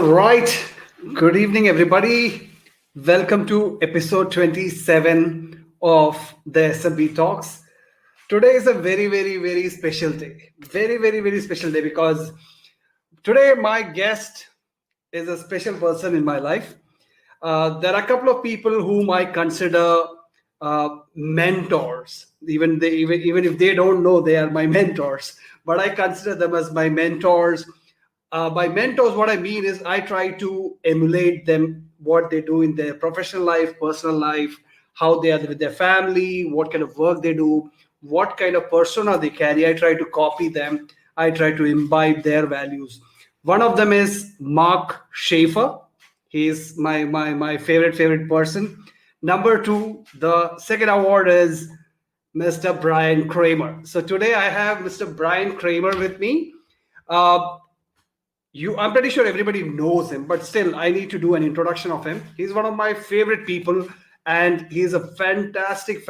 right. Good evening, everybody. Welcome to episode 27 of the SMB Talks. Today is a very, very, very special day. Very, very, very special day because today my guest is a special person in my life. There are a couple of people whom I consider mentors. Even if they don't know they are my mentors, but I consider them as my mentors. By mentors, what I mean is I try to emulate them, what they do in their professional life, personal life, how they are with their family, what kind of work they do, what kind of persona they carry. I try to copy them. I try to imbibe their values. One of them is Mark Schaefer. He's my favorite person. Number two, the second award is Mr. Bryan Kramer. So today I have Mr. Bryan Kramer with me. Uh, I'm pretty sure everybody knows him, but still, I need to do an introduction of him. He's one of my favorite people, and he's a fantastic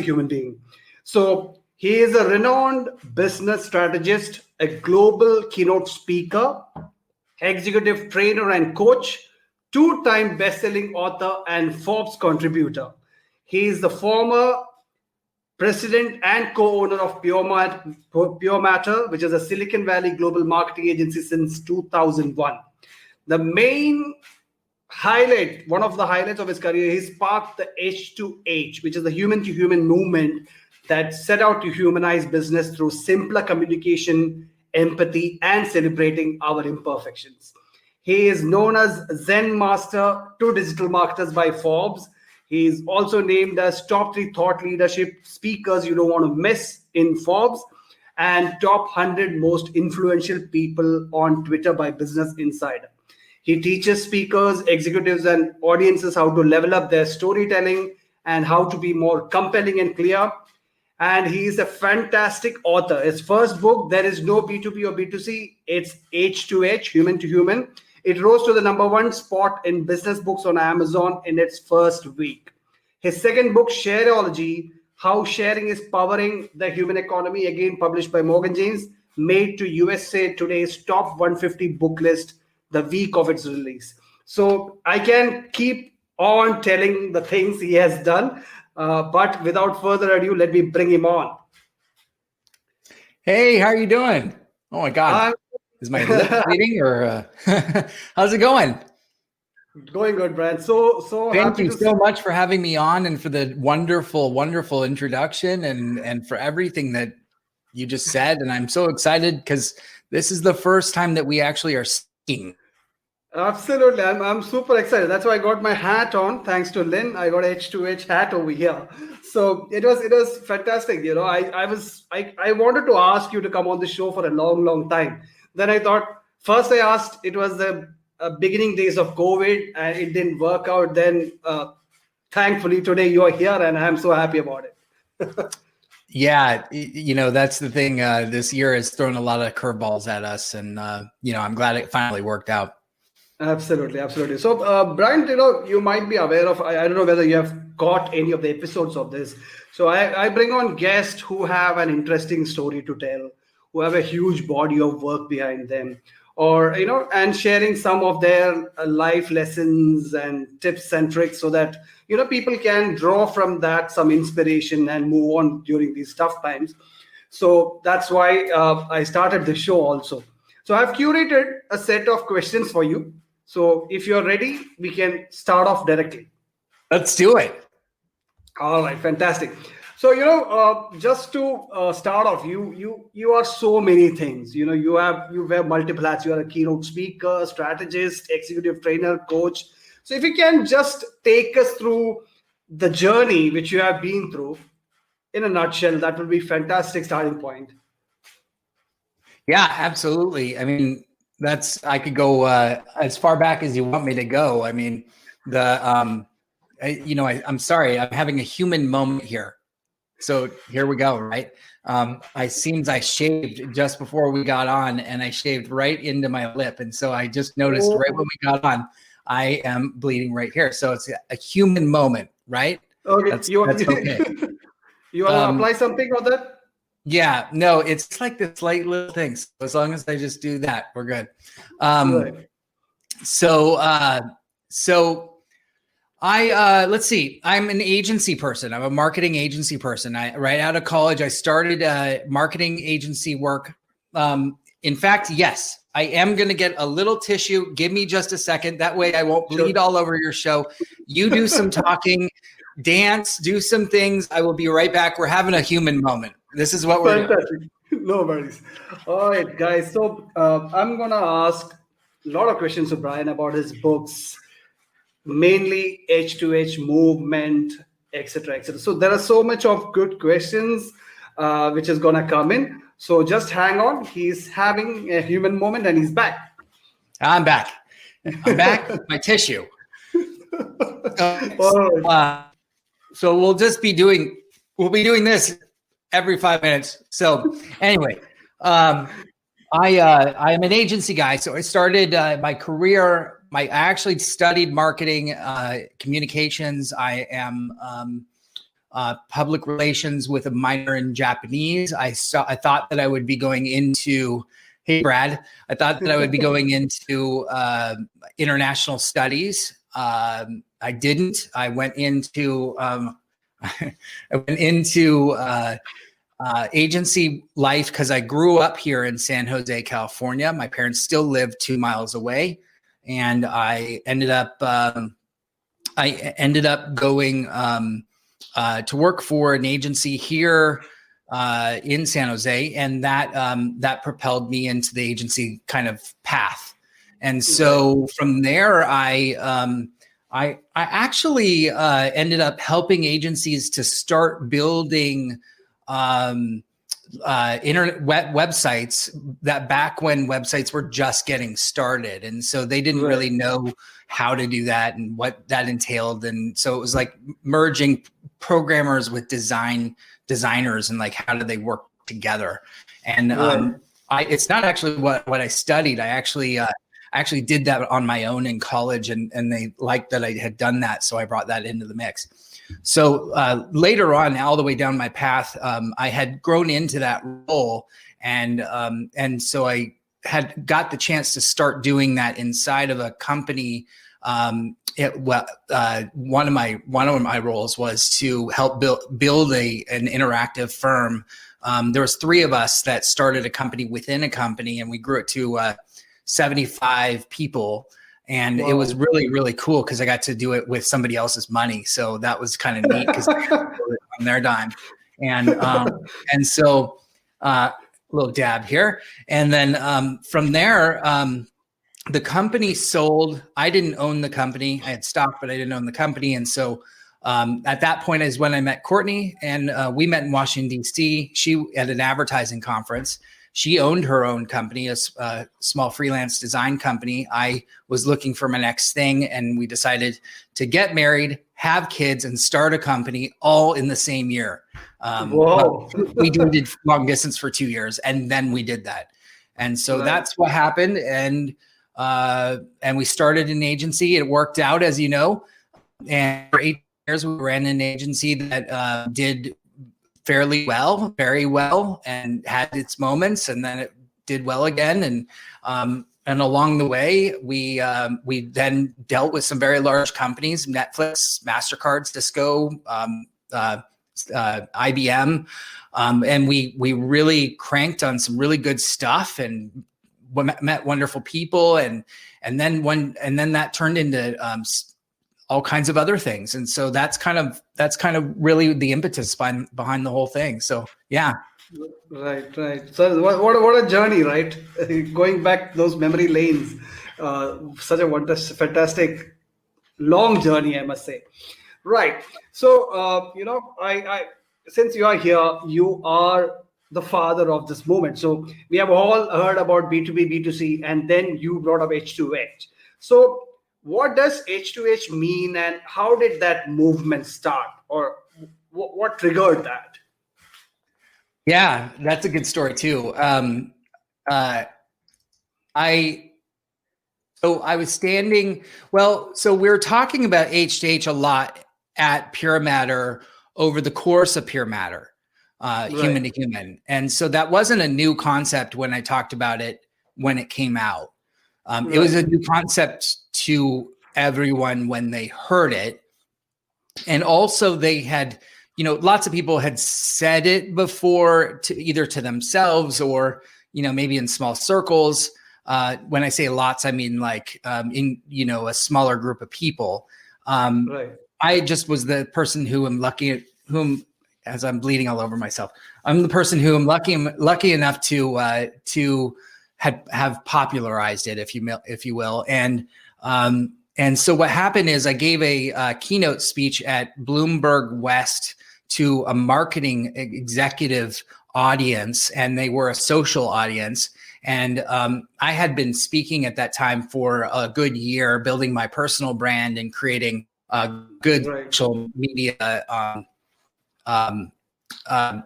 human being. So he is a renowned business strategist, a global keynote speaker, executive trainer and coach, two-time best-selling author, and Forbes contributor. He is the former president and co-owner of Pure Matter, which is a Silicon Valley global marketing agency since 2001. The main highlight, one of the highlights of his career, he sparked the H2H, which is the human-to-human movement that set out to humanize business through simpler communication, empathy, and celebrating our imperfections. He is known as Zen Master to digital marketers by Forbes. He is also named as top 3 thought leadership speakers you don't want to miss in Forbes and top 100 most influential people on Twitter by Business Insider. He teaches speakers, executives, and audiences how to level up their storytelling and how to be more compelling and clear. And he is a fantastic author. His first book, There Is No B2B or B2C, it's H2H, Human to Human. It rose to the #1 spot in business books on Amazon in its first week. His second book, Shareology, How Sharing is Powering the Human Economy, again published by Morgan James, made to USA Today's top 150 book list the week of its release. So I can keep on telling the things he has done, but without further ado, let me bring him on. Hey, how are you doing? Oh my God. Is my lip bleeding or how's it going? Going good, Bryan. So thank you so much for having me on and for the wonderful introduction and for everything that you just said. And I'm so excited because this is the first time that we actually are speaking. Absolutely. I'm super excited. That's why I got my hat on. Thanks to Lynn. I got H2H hat over here. So it was fantastic. You know, I wanted to ask you to come on the show for a long time. Then I thought, first I asked, it was the beginning days of COVID and it didn't work out. Then thankfully today you are here and I'm so happy about it. Yeah, you know, that's the thing. This year has thrown a lot of curveballs at us and, you know, I'm glad it finally worked out. Absolutely. So, Bryan, you know, you might be aware of, I don't know whether you have caught any of the episodes of this. So I bring on guests who have an interesting story to tell, who have a huge body of work behind them, or, you know, and sharing some of their life lessons and tips and tricks so that, you know, people can draw from that some inspiration and move on during these tough times. So that's why I started the show also. So I've curated a set of questions for you. So if you're ready, we can start off directly. Let's do it. All right, fantastic. So, you know, just to start off, you are so many things. You know, you wear multiple hats. You are a keynote speaker, strategist, executive trainer, coach. So if you can just take us through the journey which you have been through in a nutshell, that would be fantastic starting point. Yeah, absolutely. I mean, I could go as far back as you want me to go. I mean, I'm sorry, I'm having a human moment here. So here we go, right? I shaved just before we got on and I shaved right into my lip. And so I just noticed right when we got on, I am bleeding right here. So it's a human moment, right? Okay. That's okay. You want to apply something on that? Yeah, no, it's like the slight little things. So as long as I just do that, we're good. Right. So let's see. I'm an agency person. I'm a marketing agency person. Right out of college, I started marketing agency work. In fact, yes, I am going to get a little tissue. Give me just a second. That way I won't bleed all over your show. You do some talking, dance, do some things. I will be right back. We're having a human moment. This is what we're doing. No worries. All right, guys. So I'm going to ask a lot of questions to Bryan about his books, mainly H2H movement, etc., etc. So there are so much of good questions which is gonna come in. So just hang on. He's having a human moment and he's back. I'm back. I'm back with my tissue. So we'll be doing this every 5 minutes. So anyway, I am an agency guy. So I started my career. I actually studied marketing, communications. I am public relations with a minor in Japanese. I thought that I would be going into, hey Brad, I thought that I would be going into international studies. I didn't. I went into agency life because I grew up here in San Jose, California. My parents still live 2 miles away. And I ended up going to work for an agency here in San Jose, and that propelled me into the agency kind of path. And so from there, I actually ended up helping agencies to start building internet websites that back when websites were just getting started. And so they didn't really know how to do that and what that entailed. And so it was like merging programmers with designers and like, how do they work together? And it's not actually what I studied. I actually did that on my own in college, and they liked that I had done that. So I brought that into the mix. So later on, all the way down my path, I had grown into that role, and so I had got the chance to start doing that inside of a company. One of my roles was to help build an interactive firm. There was 3 of us that started a company within a company, and we grew it to 75 people. And it was really, really cool because I got to do it with somebody else's money. So that was kind of neat because on their dime. And so a little dab here. And then from there, the company sold. I didn't own the company. I had stock, but I didn't own the company. And so at that point is when I met Courtney, and we met in Washington, D.C. She at an advertising conference. She owned her own company, a small freelance design company. I was looking for my next thing, and we decided to get married, have kids, and start a company all in the same year. Well, we did long distance for 2 years, and then we did that. And so that's what happened. And we started an agency. It worked out, as you know. And for 8 years, we ran an agency that did very well, and had its moments, and then it did well again. And along the way, we then dealt with some very large companies: Netflix, MasterCard, Cisco, IBM, and we really cranked on some really good stuff and met wonderful people, and then that turned into all kinds of other things. And so that's kind of really the impetus behind the whole thing. So, yeah. Right. So what a journey, right? Going back those memory lanes, such a fantastic, long journey, I must say. Right. So, I since you are here, you are the father of this movement. So we have all heard about B2B, B2C, and then you brought up H2H. So what does H2H mean, and how did that movement start, or what triggered that? Yeah, that's a good story too. I was standing. Well, so we were talking about H2H a lot at Pure Matter over the course of Pure Matter, human to human, and so that wasn't a new concept when I talked about it when it came out. It was a new concept to everyone when they heard it. And also they had, lots of people had said it before to either to themselves or, maybe in small circles. When I say lots, I mean like in, a smaller group of people. I just was the person as I'm bleeding all over myself. I'm the person who I'm lucky enough to have popularized it, if you will. And so what happened is I gave a keynote speech at Bloomberg West to a marketing executive audience, and they were a social audience. And I had been speaking at that time for a good year, building my personal brand and creating a good social media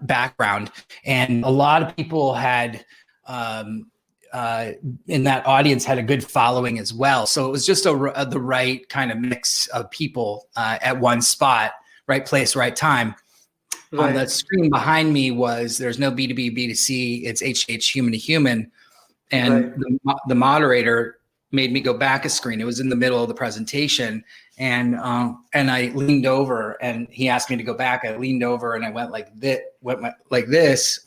background. And a lot of people had in that audience had a good following as well. So it was just the right kind of mix of people at one spot, right place, right time. On the screen behind me there's no B2B, B2C, it's H2H human to human. And the moderator made me go back a screen. It was in the middle of the presentation. And I leaned over and he asked me to go back. I leaned over and I went like this.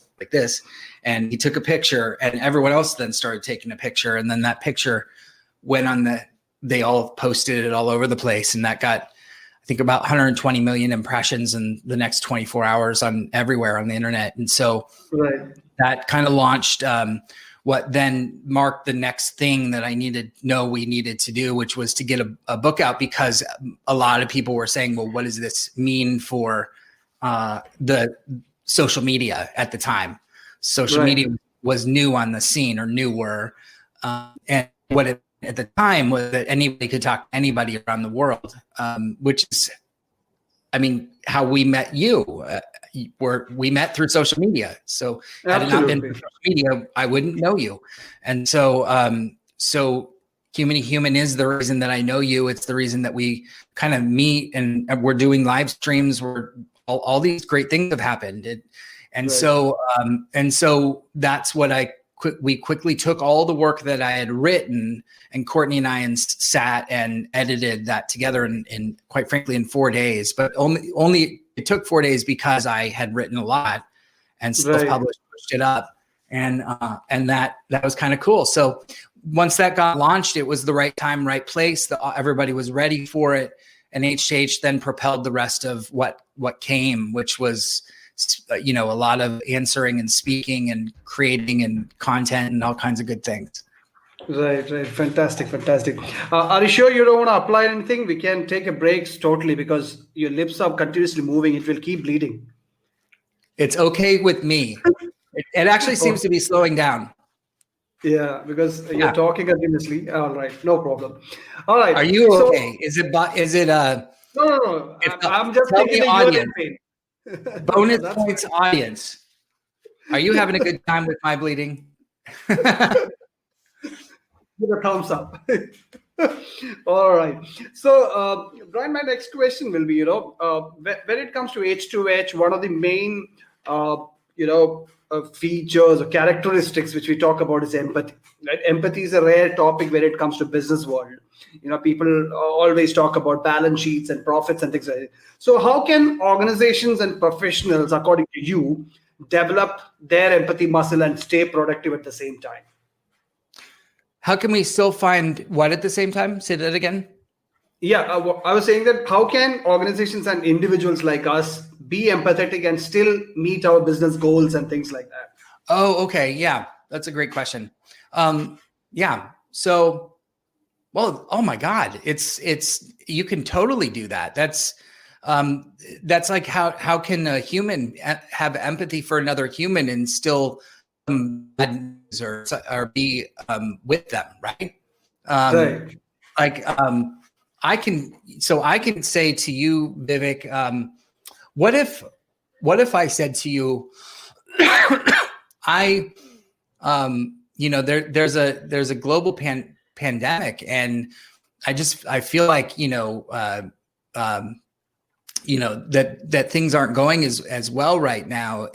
And he took a picture and everyone else then started taking a picture. And then that picture went on they all posted it all over the place. And that got, I think, about 120 million impressions in the next 24 hours on everywhere on the internet. And so that kind of launched what then marked the next thing that we needed to do, which was to get a book out, because a lot of people were saying, well, what does this mean for the social media at the time? Social media was new on the scene, or newer. And what it at the time was that anybody could talk to anybody around the world, which is, how we met you. We met through social media. So had it not been for social media, I wouldn't know you. And so, human to human is the reason that I know you. It's the reason that we kind of meet, and we're doing live streams where all these great things have happened. So that's what we quickly took all the work that I had written, and Courtney and I sat and edited that together in quite frankly in 4 days, but only it took 4 days because I had written a lot and self-published, pushed it up. And that was kind of cool. So once that got launched, it was the right time, right place. Everybody was ready for it. And H2H then propelled the rest of what came, which was, a lot of answering and speaking and creating and content and all kinds of good things. Right. Fantastic. Are you sure you don't want to apply anything? We can take a break totally, because your lips are continuously moving. It will keep bleeding. It's okay with me. It actually seems to be slowing down. Yeah, because you're talking continuously. All right, no problem. All right. Are you okay? Is it? No. I'm just thinking the audience. Bonus points, audience. Are you having a good time with my bleeding? Give a thumbs up. All right. So, Bryan, my next question will be, when it comes to H2H, one of the main, features or characteristics which we talk about is empathy. Right? Empathy is a rare topic when it comes to business world. People always talk about balance sheets and profits and things like that. So how can organizations and professionals, according to you, develop their empathy muscle and stay productive at the same time? How can we still find what at the same time? Say that again. Yeah, I was saying that how can organizations and individuals like us be empathetic and still meet our business goals and things like that? Oh, okay. Yeah, that's a great question. Yeah. So, well, oh my God, it's you can totally do that. That's like how can a human have empathy for another human and still or be with them, right? I can say to you, Vivek, what if I said to you, there's a global pandemic, and I feel like that things aren't going as well right now.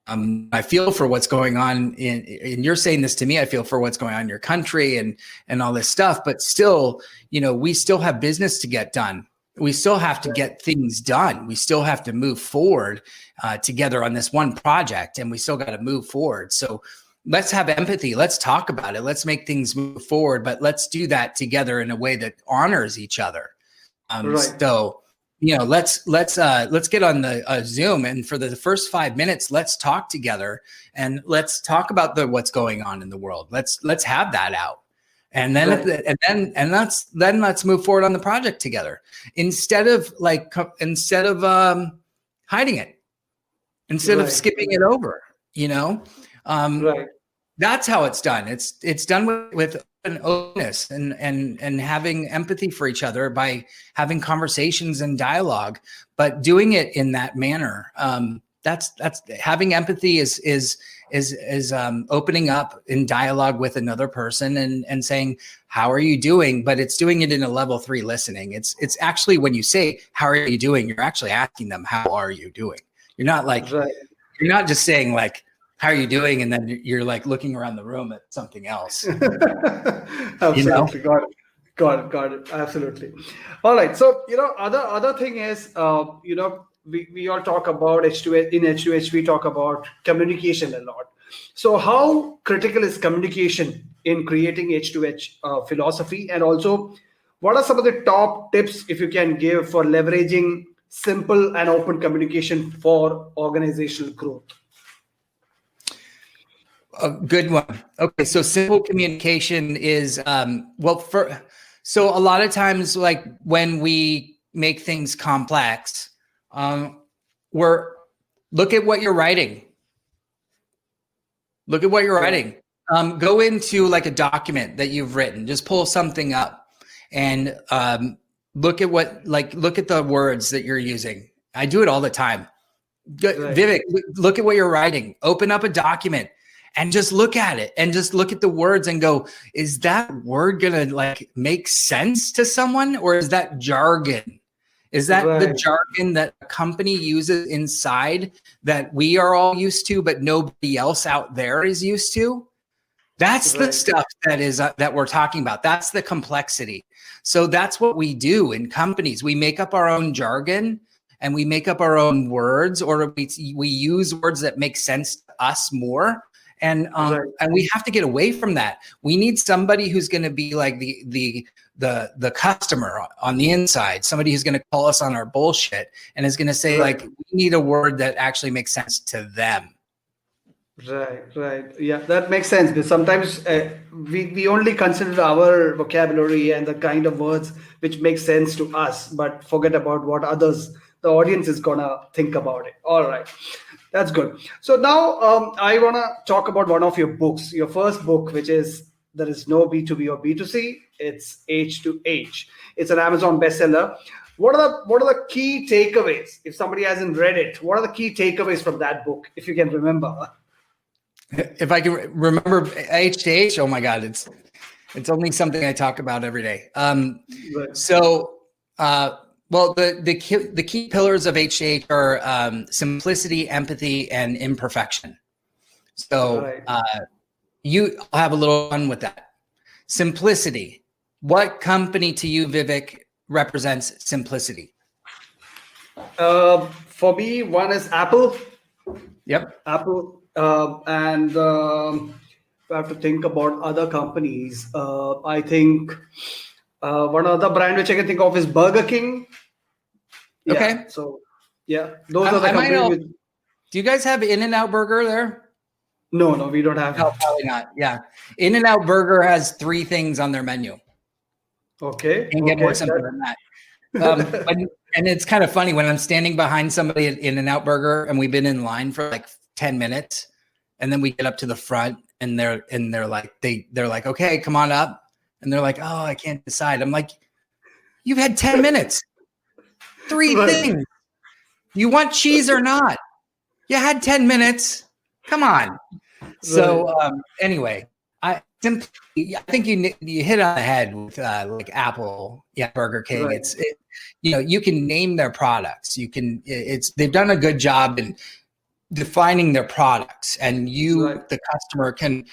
I feel for what's going on and you're saying this to me, I feel for what's going on in your country and all this stuff, but still, we still have business to get done. We still have to get things done. We still have to move forward together on this one project, and we still got to move forward. So let's have empathy. Let's talk about it. Let's make things move forward, but let's do that together in a way that honors each other. So, let's get on the Zoom, and for the first 5 minutes, let's talk together and let's talk about what's going on in the world. Let's have that out. And then, let's move forward on the project together instead of hiding it, instead of skipping it over, That's how it's done. It's done with an openness and having empathy for each other by having conversations and dialogue, but doing it in that manner. That's having empathy is opening up in dialogue with another person and saying, how are you doing? But it's doing it in a level 3 listening. It's actually, when you say, how are you doing? You're actually asking them, how are you doing? You're not you're not just saying how are you doing? And then you're looking around the room at something else. Absolutely. Got it. Absolutely. All right. So, other thing is, we all talk about H2H. In H2H, we talk about communication a lot. So how critical is communication in creating H2H philosophy? And also, what are some of the top tips, if you can give, for leveraging simple and open communication for organizational growth? A good one. Okay, so simple communication is so a lot of times, when we make things complex, look at what you're writing. Look at what you're writing. Go into a document that you've written. Just pull something up and look at the words that you're using. I do it all the time. Vivek, look at what you're writing. Open up a document and just look at it and just look at the words and go, is that word gonna make sense to someone, or is that jargon? Is that the jargon that a company uses inside that we are all used to, but nobody else out there is used to? That's the stuff that we're talking about. That's the complexity. So that's what we do in companies. We make up our own jargon and we make up our own words, or we use words that make sense to us more. And we have to get away from that. We need somebody who's going to be like the customer on the inside, somebody who's going to call us on our bullshit and is going to say we need a word that actually makes sense to them. Right. Yeah, that makes sense. Because sometimes we only consider our vocabulary and the kind of words which make sense to us, but forget about what the audience is gonna think about it. All right. That's good. So now I want to talk about one of your books, your first book, which is There is No B2B or B2C. It's H2H. It's an Amazon bestseller. What are the key takeaways? If somebody hasn't read it, what are the key takeaways from that book, if you can remember? If I can remember H2H, oh my God, it's only something I talk about every day. Well, the key pillars of H2H are simplicity, empathy, and imperfection. So you have a little fun with that. Simplicity. What company to you, Vivek, represents simplicity? For me, one is Apple. Yep. Apple. And if I have to think about other companies, I think one other brand which I can think of is Burger King. Yeah, okay. So, those are the companies. Do you guys have In-N-Out Burger there? No, we don't have. No, probably not. Yeah. In-N-Out Burger has 3 things on their menu. Okay. Can't get more simple than that. And it's kind of funny when I'm standing behind somebody at In-N-Out Burger and we've been in line for 10 minutes, and then we get up to the front and they're like, okay, come on up. And they're like, oh, I can't decide. I'm like, you've had 10 minutes. 3 things. You want cheese or not? You had 10 minutes. Come on. So anyway, I think you hit on the head with Apple, Burger King. It's you can name their products. They've done a good job in defining their products, and you, Right. the customer, can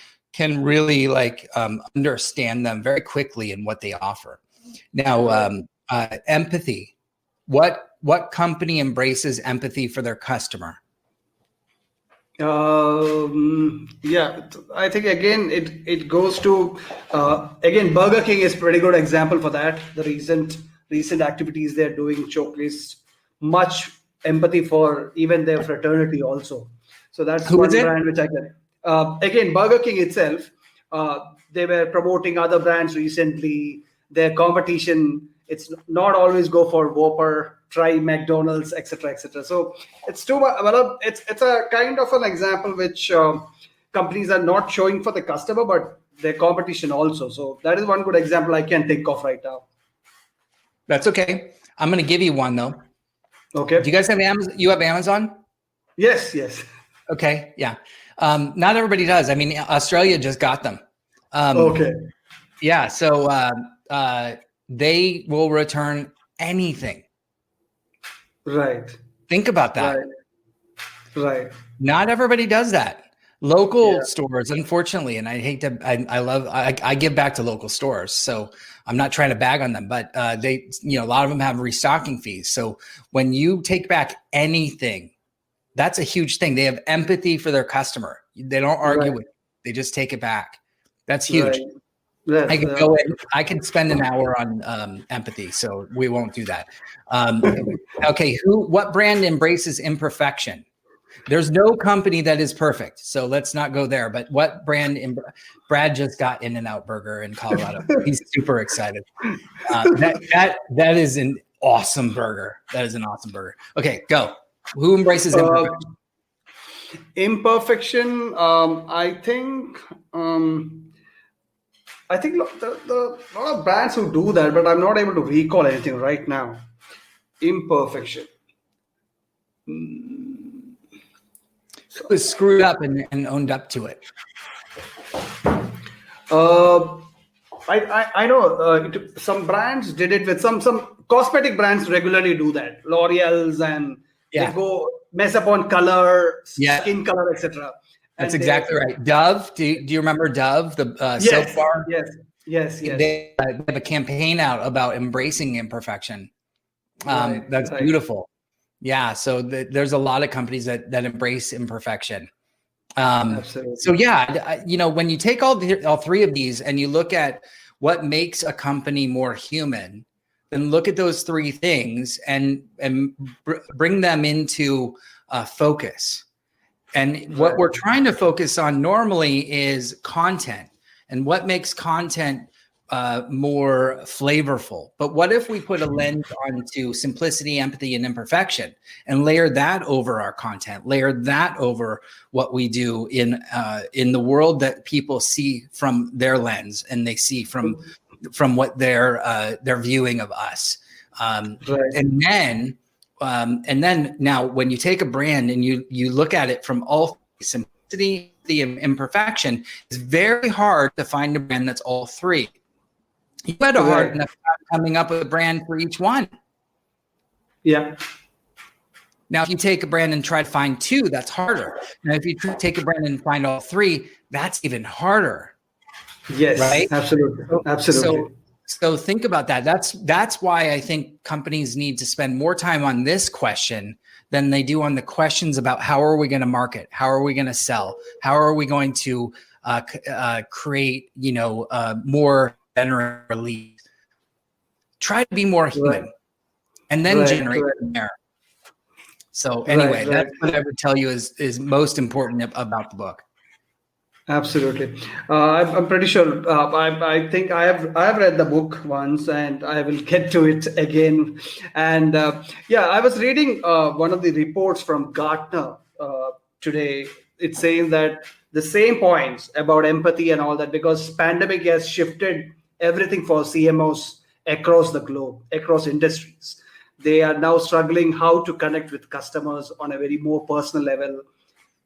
really like understand them very quickly in what they offer. Now, empathy. What company embraces empathy for their customer? Yeah, I think again it goes to again Burger King is pretty good example for that. The recent activities they're doing showcased much empathy for even their fraternity also. So that's Who is one it? brand which I can again Burger King itself. They were promoting other brands recently. Their competition, it's not always go for Whopper, try McDonald's, etc., etc. So it's too much. Well, it's a kind of an example which companies are not showing for the customer, but their competition also. So that is one good example I can think of right now. That's okay. I'm going to give you one though. Okay. Do you guys have Amazon? You have Amazon? Yes. Yes. Okay. Yeah. Not everybody does. I mean, Australia just got them. Okay. Yeah. So they will return anything. Right. Think about that. Right. Right. Not everybody does that. Local Yeah. stores, unfortunately, and I hate to, I give back to local stores, so I'm not trying to bag on them, but they, a lot of them have restocking fees. So when you take back anything, that's a huge thing. They have empathy for their customer. They don't argue Right. with it. They just take it back. That's huge. Right. Yes. I could go in. I could spend an hour on empathy, so we won't do that. Okay, what brand embraces imperfection? There's no company that is perfect, so let's not go there. But what brand? Brad just got In-N-Out Burger in Colorado. He's super excited. That is an awesome burger. That is an awesome burger. Okay, go. Who embraces imperfection? Imperfection. I think. I think the lot of brands who do that, but I'm not able to recall anything right now. Imperfection. It was screwed up and owned up to it. I know some brands did it with some cosmetic brands regularly do that. L'Oreal's and they go mess up on color, skin color, etc. That's exactly right. Dove, do you remember Dove, the soap bar? Yes. They have a campaign out about embracing imperfection. That's beautiful. Yeah, so there's a lot of companies that embrace imperfection. Absolutely. So yeah, when you take all three of these and you look at what makes a company more human, then look at those three things and bring them into focus. And what we're trying to focus on normally is content and what makes content more flavorful. But what if we put a lens onto simplicity, empathy, and imperfection and layer that over our content, layer that over what we do in the world that people see from their lens and they see from what they're viewing of us. And then now when you take a brand and you look at it from all simplicity, the imperfection, it's very hard to find a brand that's all three. You had a hard enough time coming up with a brand for each one. Yeah. Now, if you take a brand and try to find two, that's harder. Now, if you take a brand and find all three, that's even harder. Yes, right? Absolutely. So think about that. That's why I think companies need to spend more time on this question than they do on the questions about how are we going to market, how are we going to sell, how are we going to create, more better leads. Try to be more human, and then generate from there. So anyway, that's what I would tell you is most important about the book. Absolutely. I'm pretty sure. I think I have read the book once, and I will get to it again. And I was reading one of the reports from Gartner today. It's saying that the same points about empathy and all that, because pandemic has shifted everything for CMOs across the globe, across industries. They are now struggling how to connect with customers on a very more personal level.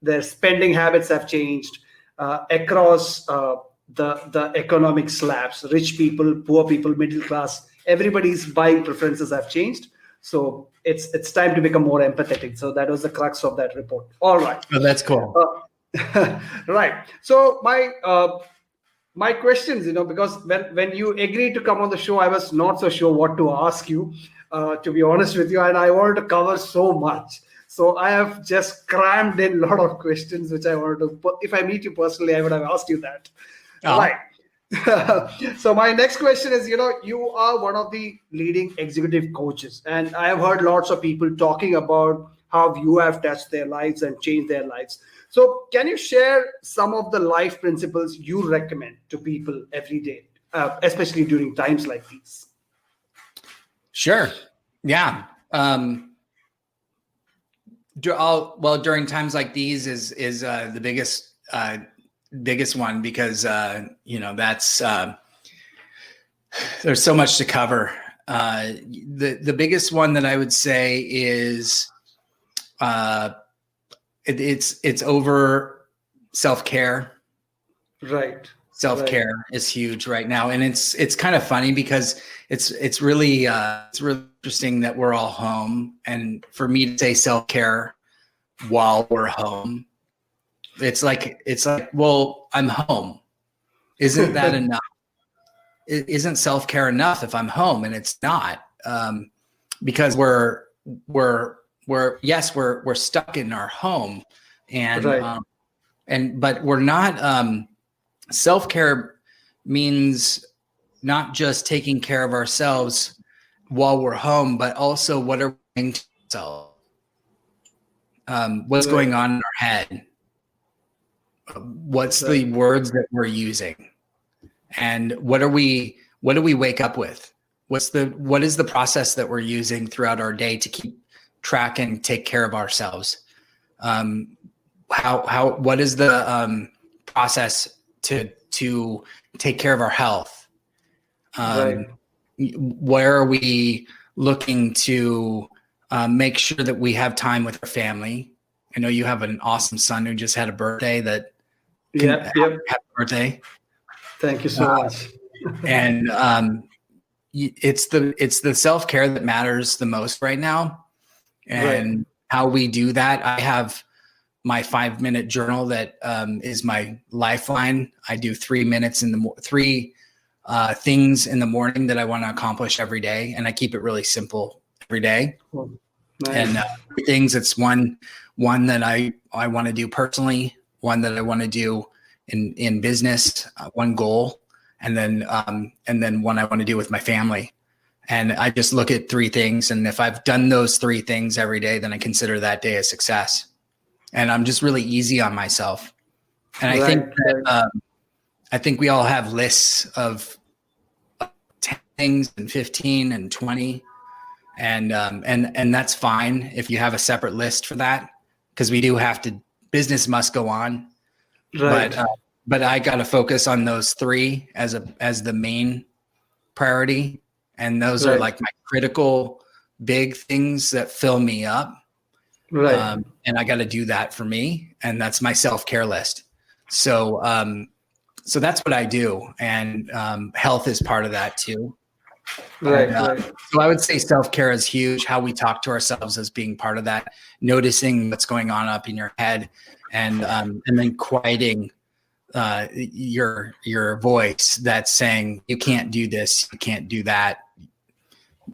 Their spending habits have changed. Across the economic slabs, rich people, poor people, middle class, everybody's buying preferences have changed. So it's time to become more empathetic. So that was the crux of that report. All right. Oh, that's cool. Right. So my questions, because when you agreed to come on the show, I was not so sure what to ask you, to be honest with you, and I wanted to cover so much. So I have just crammed in a lot of questions which I wanted to. If I meet you personally, I would have asked you that. Oh. Right. So my next question is, you are one of the leading executive coaches, and I have heard lots of people talking about how you have touched their lives and changed their lives. So can you share some of the life principles you recommend to people every day, especially during times like these? Sure. Yeah. During times like these is the biggest one, because that's there's so much to cover. The biggest one that I would say is it's over self-care. Right. Self-care is huge right now, and it's kind of funny because it's really interesting that we're all home, and for me to say self-care while we're home, it's like, well, I'm home. Isn't that enough? Isn't self-care enough if I'm home? And it's not, because we're stuck in our home, and Right. but we're not. Self-care means not just taking care of ourselves while we're home, but also what are we doing to ourselves? What's going on in our head? What's the words that we're using? And what do we wake up with? What is the process that we're using throughout our day to keep track and take care of ourselves? What is the process to take care of our health? Where are we looking to make sure that we have time with our family? I know you have an awesome son who just had a birthday. Happy birthday! Thank you so much. And it's the self-care that matters the most right now, and how we do that. I have my 5-minute journal that is my lifeline. I do 3 minutes three things in the morning that I want to accomplish every day, and I keep it really simple every day. Oh, nice. And 3 things. It's one that I want to do personally, one that I want to do in business, one goal, and then one I want to do with my family. And I just look at 3 things, and if I've done those 3 things every day, then I consider that day a success. And I'm just really easy on myself. And I think that, I think we all have lists of 10 things and 15 and 20. And that's fine if you have a separate list for that, because we do have to, business must go on. Right. But I got to focus on those 3 as the main priority. And those are like my critical big things that fill me up. Right. And I got to do that for me. And that's my self-care list. So that's what I do. And health is part of that too. Right. So I would say self-care is huge. How we talk to ourselves as being part of that, noticing what's going on up in your head, and then quieting your voice that's saying, you can't do this, you can't do that.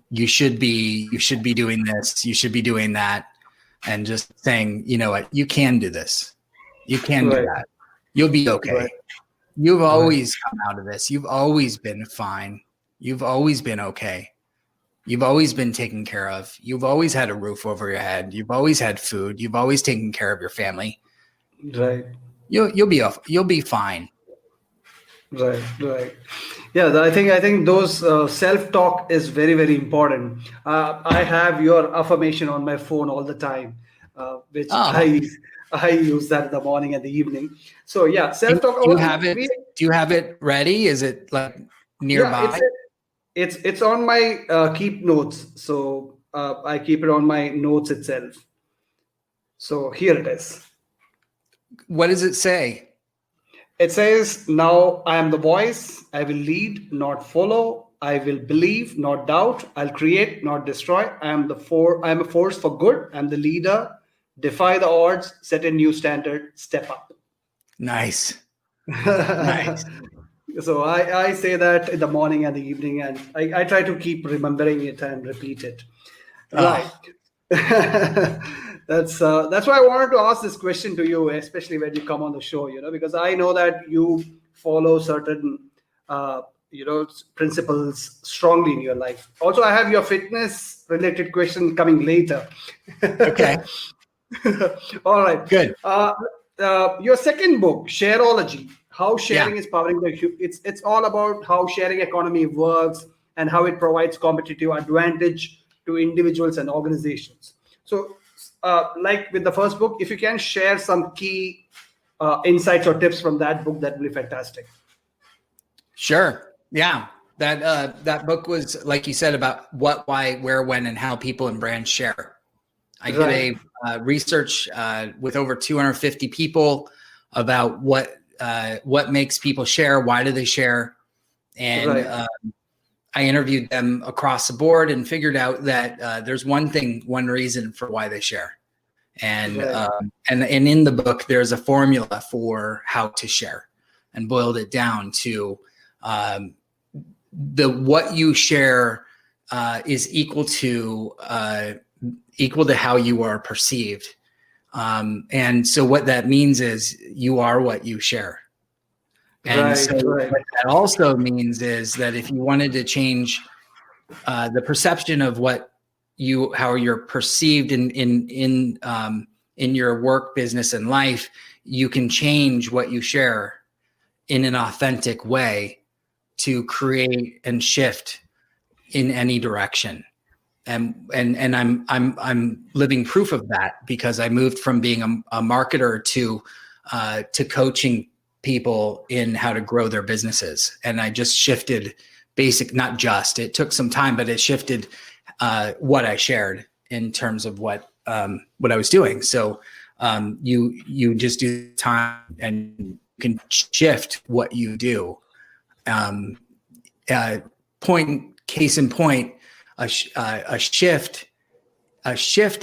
You should be doing this, you should be doing that. And just saying, you know what, you can do this. You can do that. You'll be okay. Right. You've always come out of this. You've always been fine. You've always been okay. You've always been taken care of. You've always had a roof over your head. You've always had food. You've always taken care of your family. Right. You'll be fine. Right. Yeah, I think those self-talk is very, very important. I have your affirmation on my phone all the time, which I use that in the morning and the evening. So yeah, self-talk. Do you have it ready? Is it like nearby? Yeah, it's on my keep notes. So I keep it on my notes itself. So here it is. What does it say? It says, now I am the voice. I will lead, not follow. I will believe, not doubt. I'll create, not destroy. I am a force for good. I'm the leader. Defy the odds. Set a new standard. Step up. Nice. Nice. So I say that in the morning and the evening, and I try to keep remembering it and repeat it. Right. Oh, That's why I wanted to ask this question to you, especially when you come on the show. Because I know that you follow certain principles strongly in your life. Also, I have your fitness related question coming later. okay. All right. Good. Your second book, Shareology, how Yeah. sharing is powering it's all about how sharing economy works and how it provides competitive advantage to individuals and organizations. So, like with the first book, if you can share some key insights or tips from that book, that would be fantastic. Sure. Yeah. That book was, like you said, about what, why, where, when, and how people and brands share. I did a research with over 250 people about what makes people share, why do they share, and I interviewed them across the board and figured out that there's one reason for why they share, and in the book there's a formula for how to share, and boiled it down to what you share is equal to how you are perceived. And so what that means is you are what you share. And what that also means is that if you wanted to change the perception of how you're perceived in your work, business, and life, you can change what you share in an authentic way to create and shift in any direction. And I'm living proof of that, because I moved from being a marketer to coaching people in how to grow their businesses. And I just shifted it took some time, but it shifted what I shared in terms of what I was doing. So you just do time and you can shift what you do. Case in point, a shift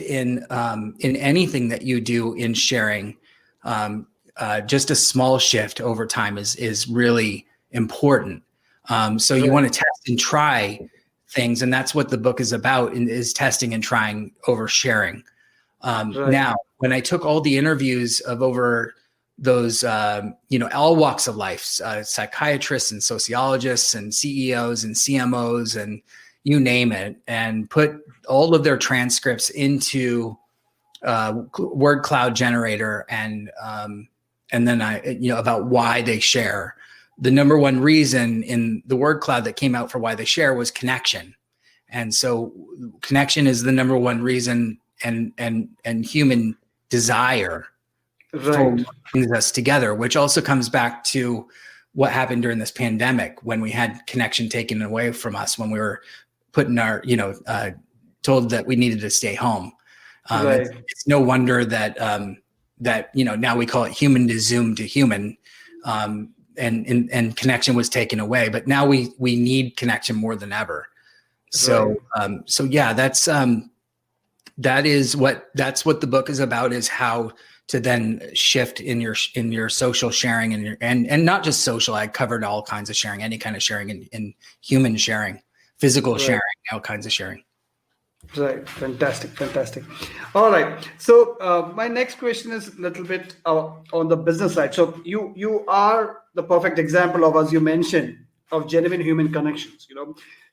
in anything that you do in sharing, just a small shift over time is really important. So you want to test and try things, and that's what the book is about, is testing and trying over sharing. Now, when I took all the interviews of over those, all walks of life, psychiatrists and sociologists and CEOs and CMOs and you name it, and put all of their transcripts into word cloud generator, and then about why they share. The number one reason in the word cloud that came out for why they share was connection. And so connection is the number one reason, and human desire for what brings us together, which also comes back to what happened during this pandemic, when we had connection taken away from us, when we were putting our, told that we needed to stay home. It's no wonder that now we call it human to Zoom to human, and connection was taken away. But now we need connection more than ever. So yeah, that's what the book is about, is how to then shift in your social sharing and not just social. I covered all kinds of sharing, any kind of sharing, in human sharing, physical sharing, all kinds of sharing. Right. Fantastic. All right. So my next question is a little bit on the business side. So you are the perfect example of, as you mentioned, of genuine human connections.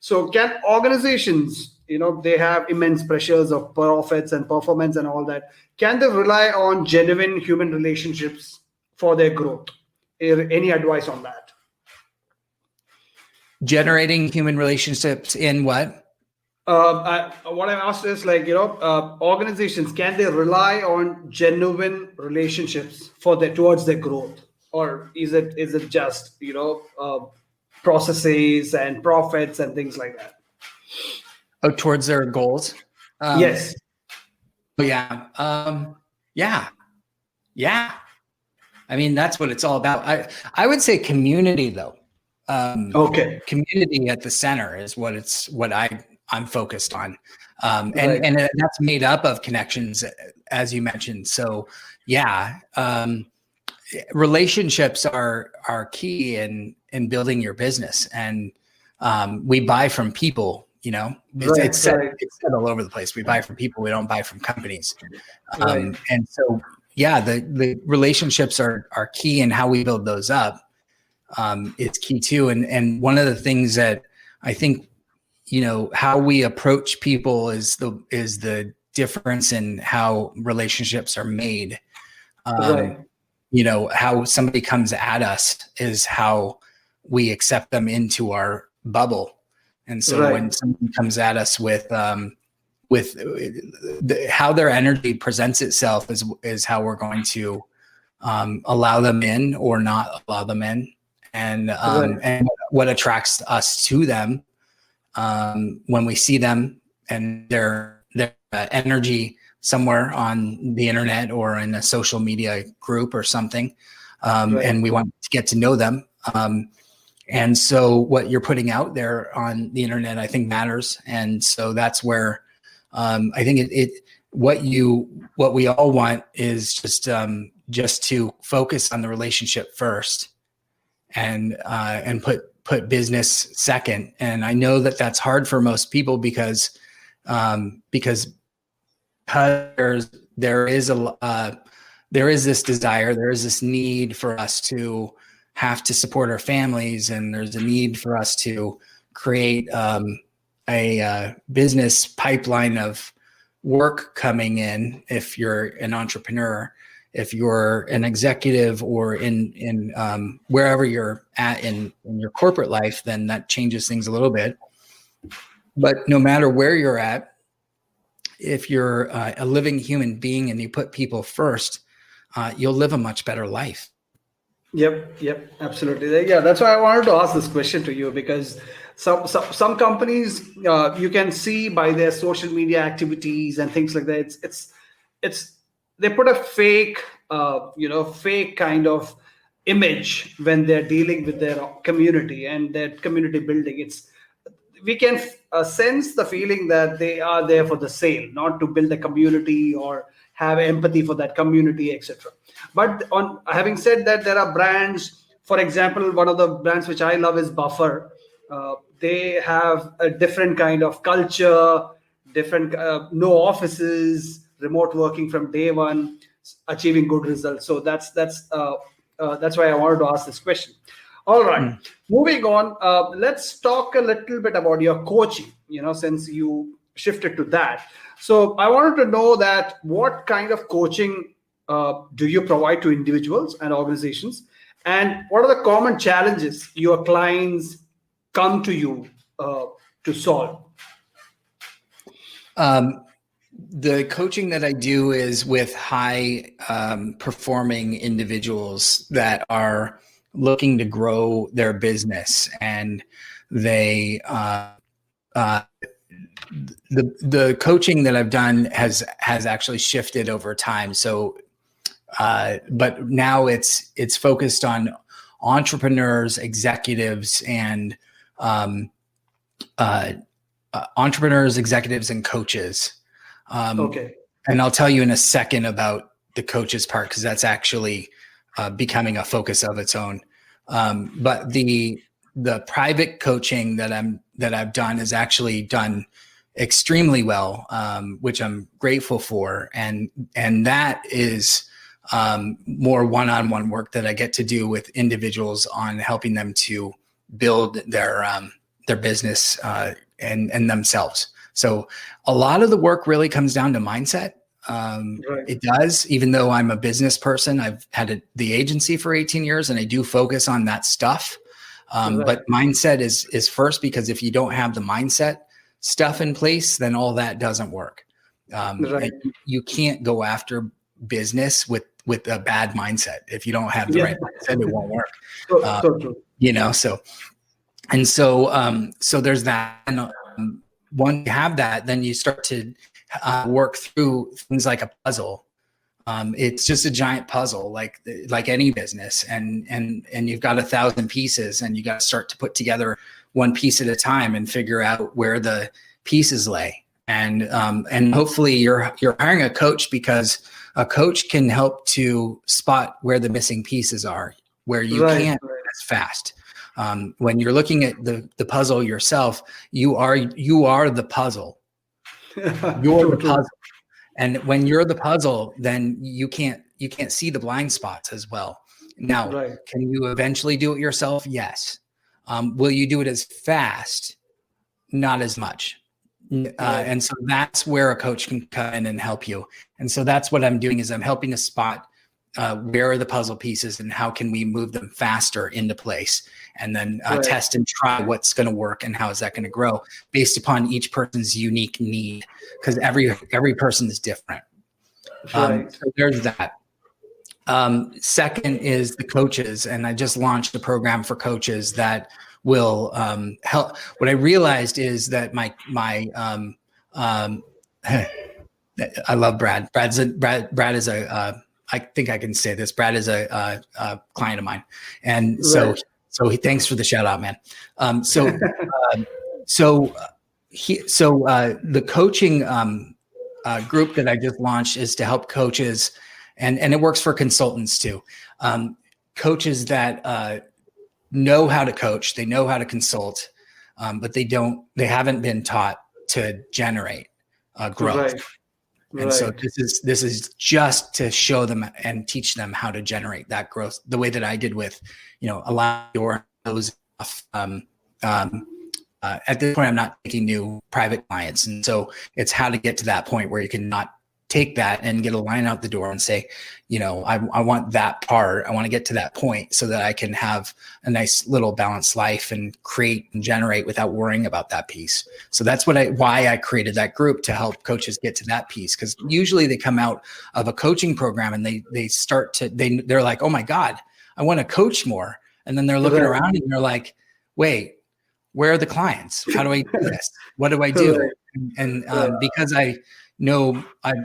So can organizations, they have immense pressures of profits and performance and all that. Can they rely on genuine human relationships for their growth? Any advice on that? Generating human relationships in what? What I asked is, organizations, can they rely on genuine relationships towards their growth, or is it just processes and profits and things like that? Oh, towards their goals. Yes. Yeah. I mean, that's what it's all about. I would say community, though. Okay. community at the center is what I'm focused on. Right. And that's made up of connections, as you mentioned. So yeah, relationships are key in building your business. And we buy from people, it's Right. said, Right. it's said all over the place. We buy from people, we don't buy from companies. Right. And so, yeah, the relationships are key, and how we build those up is key too. And one of the things that I think, how we approach people is the difference in how relationships are made. Right. How somebody comes at us is how we accept them into our bubble. And so when Right. someone comes at us with how their energy presents itself is how we're going to allow them in or not allow them in, and Right. what attracts us to them when we see them and their energy somewhere on the internet or in a social media group or something, Right. and we want to get to know them. And so what you're putting out there on the internet, I think, matters. And so that's where I think what we all want is just to focus on the relationship first, and put business second. And I know that that's hard for most people because there is this desire, there is this need for us to have to support our families, and there's a need for us to create a business pipeline of work coming in. If you're an entrepreneur, if you're an executive, or in wherever you're at in your corporate life, then that changes things a little bit. But no matter where you're at, if you're a living human being and you put people first, you'll live a much better life. Yep, absolutely. Yeah, that's why I wanted to ask this question to you, because some companies, you can see by their social media activities and things like that, it's they put a fake kind of image when they're dealing with their community and their community building. We can sense the feeling that they are there for the sale, not to build a community or have empathy for that community, etc. But on having said that, there are brands. For example, one of the brands which I love is Buffer. They have a different kind of culture, different no offices, remote working from day one, achieving good results. So that's why I wanted to ask this question. All right, moving on. Let's talk a little bit about your coaching. Since you shifted to that, so I wanted to know that what kind of coaching do you provide to individuals and organizations, and what are the common challenges your clients come to you to solve? The coaching that I do is with high performing individuals that are looking to grow their business, and they the coaching that I've done has actually shifted over time. So, but now it's focused on entrepreneurs, executives, and entrepreneurs, executives, and coaches. Okay. And I'll tell you in a second about the coaches part, because that's actually becoming a focus of its own. But the private coaching that I've done is actually done extremely well, which I'm grateful for, and that is more one-on-one work that I get to do with individuals on helping them to build their business and themselves. So a lot of the work really comes down to mindset. Right. It does, even though I'm a business person. I've had the agency for 18 years, and I do focus on that stuff. Right. But mindset is first, because if you don't have the mindset stuff in place, then all that doesn't work. Right. You can't go after business with a bad mindset. If you don't have the right mindset, it won't work. So true. So there's that. And once you have that, then you start to work through things like a puzzle. It's just a giant puzzle, like any business, and you've got 1,000 pieces, and you got to start to put together one piece at a time and figure out where the pieces lay. And hopefully you're hiring a coach, because a coach can help to spot where the missing pieces are, where you can't as fast. When you're looking at the puzzle yourself, you are the puzzle. You're the puzzle. And when you're the puzzle, then you can't see the blind spots as well. Now, can you eventually do it yourself? Yes. Will you do it as fast? Not as much. And so that's where a coach can come in and help you. And so that's what I'm doing, is I'm helping to spot where are the puzzle pieces and how can we move them faster into place, and then test and try what's going to work and how is that going to grow based upon each person's unique need, because every person is different. So there's that. Second is the coaches, and I just launched a program for coaches that will help. What I realized is that my I love Brad. Brad is a I think I can say this. Brad is a client of mine, and so he thanks for the shout out, man. The coaching group that I just launched is to help coaches, and it works for consultants too. Coaches that know how to coach, they know how to consult, but they haven't been taught to generate growth. And so this is just to show them and teach them how to generate that growth the way that I did with, allowing your those. At this point, I'm not taking new private clients, and so it's how to get to that point where you can not take that and get a line out the door and say, I want that part. I want to get to that point so that I can have a nice little balanced life and create and generate without worrying about that piece. So that's why I created that group, to help coaches get to that piece. Because usually they come out of a coaching program and they're like, oh my God, I want to coach more. And then they're looking around and they're like, wait, where are the clients? How do I do this? What do I do? And because I know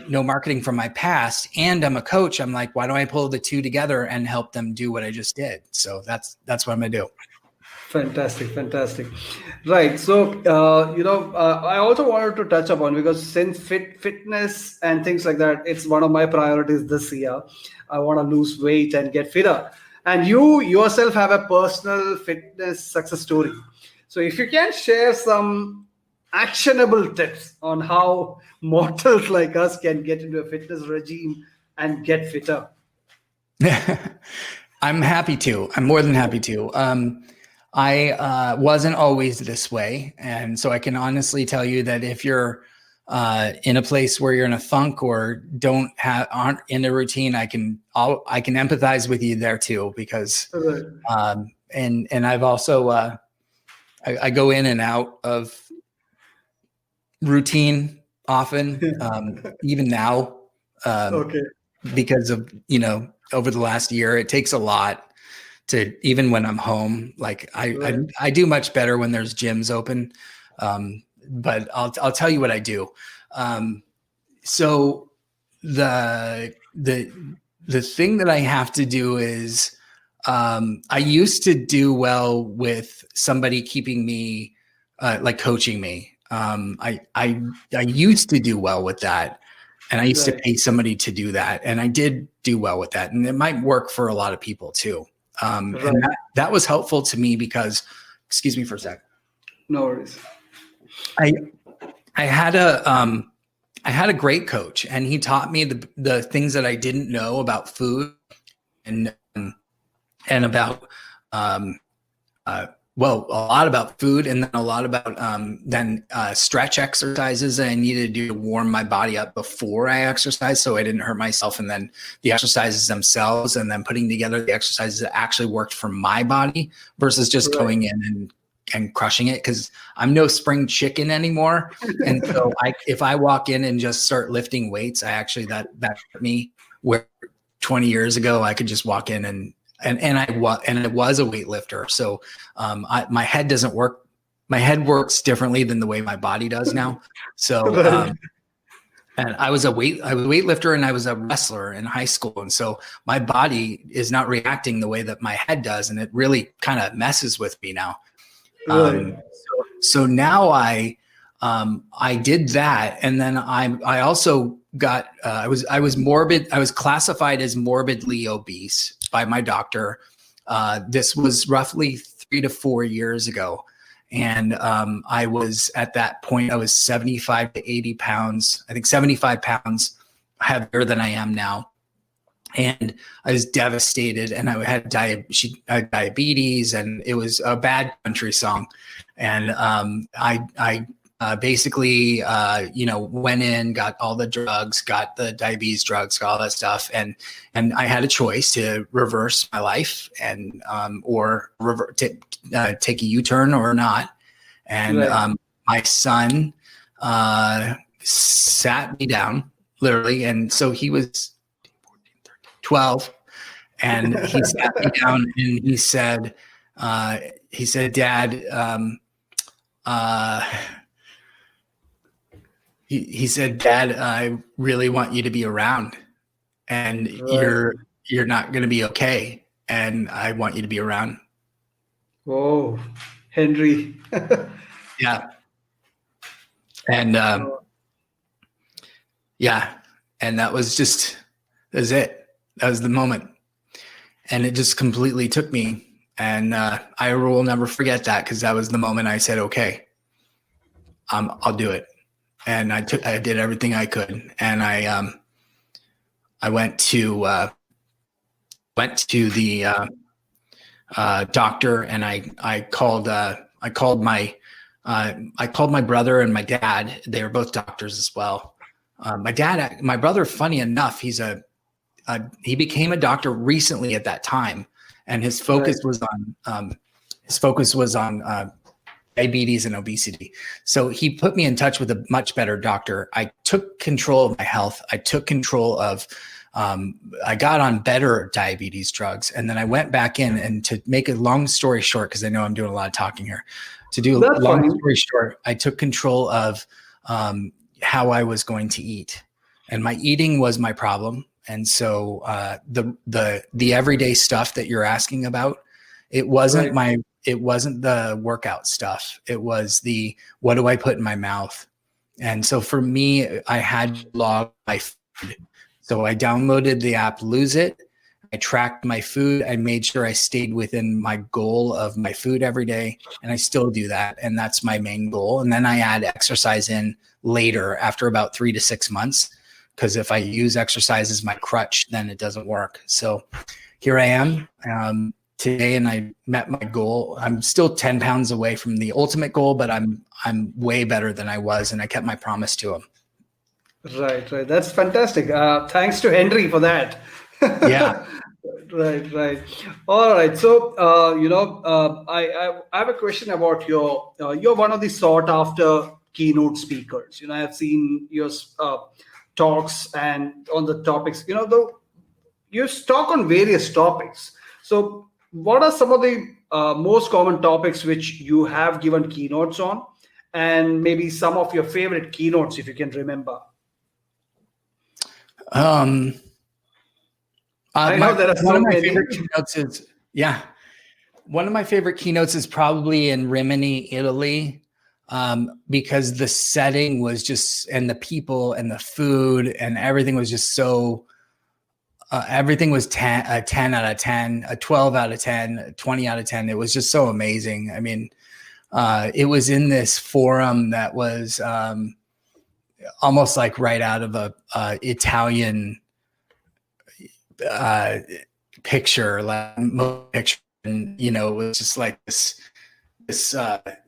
marketing from my past and I'm a coach, I'm like, why don't I pull the two together and help them do what I just did? So that's what I'm gonna do. Fantastic. Right. So, I also wanted to touch upon, because since fitness and things like that, it's one of my priorities this year. I want to lose weight and get fitter. And you yourself have a personal fitness success story. So if you can share some actionable tips on how mortals like us can get into a fitness regime and get fitter. I'm happy to. I'm more than happy to. I wasn't always this way. And so I can honestly tell you that if you're in a place where you're in a funk or aren't in a routine, I can empathize with you there too, because and I've also I go in and out of routine often, even now, because of, over the last year, it takes a lot to, even when I'm home, like I do much better when there's gyms open. But I'll tell you what I do. So the thing that I have to do is, I used to do well with somebody keeping me, like coaching me. I used to do well with that, and I used to pay somebody to do that, and I did do well with that, and it might work for a lot of people too. And that was helpful to me because, excuse me for a sec. No worries. I had a great coach, and he taught me the things that I didn't know about food and about a lot about food, and then a lot about stretch exercises that I needed to do to warm my body up before I exercise so I didn't hurt myself, and then the exercises themselves, and then putting together the exercises that actually worked for my body versus just going in and crushing it, because I'm no spring chicken anymore. And so if I walk in and just start lifting weights, that hurt me, where 20 years ago I could just walk in and I was a weightlifter. So my head doesn't work. My head works differently than the way my body does now. So And I was a weightlifter and I was a wrestler in high school. And so my body is not reacting the way that my head does. And it really kind of messes with me now. Right. So now I did that. And then I also got, I was morbid. I was classified as morbidly obese by my doctor. This was roughly 3 to 4 years ago. And I was at that point, I was 75 to 80 pounds, I think 75 pounds heavier than I am now. And I was devastated, and I had diabetes, and it was a bad country song. And I basically, went in, got all the drugs, got the diabetes drugs, got all that stuff. And I had a choice to reverse my life and, or take a U-turn or not. And Right. my son sat me down literally. And so he was 12, and he sat me down and he said, Dad, he said, Dad, I really want you to be around, and Right. you're not going to be okay. And I want you to be around. Oh, Henry. Yeah. And, yeah. And that was it. That was the moment. And it just completely took me. And I will never forget that, because that was the moment I said, okay, I'll do it. And I did everything I could. And I went to the doctor, and I called my brother and my dad. They were both doctors as well. My brother, funny enough, he became a doctor recently at that time, and his focus Right. was on diabetes and obesity. So he put me in touch with a much better doctor. I took control of my health. I took control of, I got on better diabetes drugs. And then I went back in, and to make a long story short, because I know I'm doing a lot of talking here, to do a That's long fine. story short, I took control of how I was going to eat. And my eating was my problem. And so the everyday stuff that you're asking about, it wasn't Right. the workout stuff. It was what do I put in my mouth? And so for me, I had to log my food. So I downloaded the app Lose It. I tracked my food. I made sure I stayed within my goal of my food every day. And I still do that. And that's my main goal. And then I add exercise in later after about 3 to 6 months. Because if I use exercise as my crutch, then it doesn't work. So here I am today, and I met my goal. I'm still 10 pounds away from the ultimate goal, but I'm way better than I was, and I kept my promise to him. Right. Right. That's fantastic. Thanks to Henry for that. Yeah. Right. Right. All right. So, I have a question about you're one of the sought after keynote speakers. I've seen your talks and on the topics. Though you talk on various topics. So, what are some of the most common topics which you have given keynotes on, and maybe some of your favorite keynotes, if you can remember? I know there are One of so my many. favorite keynotes is, yeah, one of my favorite keynotes is probably in Rimini, Italy, because the setting was just, and the people and the food and everything was just so, everything was 10 out of 10, a 12 out of 10, a 20 out of 10. It was just so amazing. I mean, it was in this forum that was almost like right out of a Italian picture, like picture, and it was just like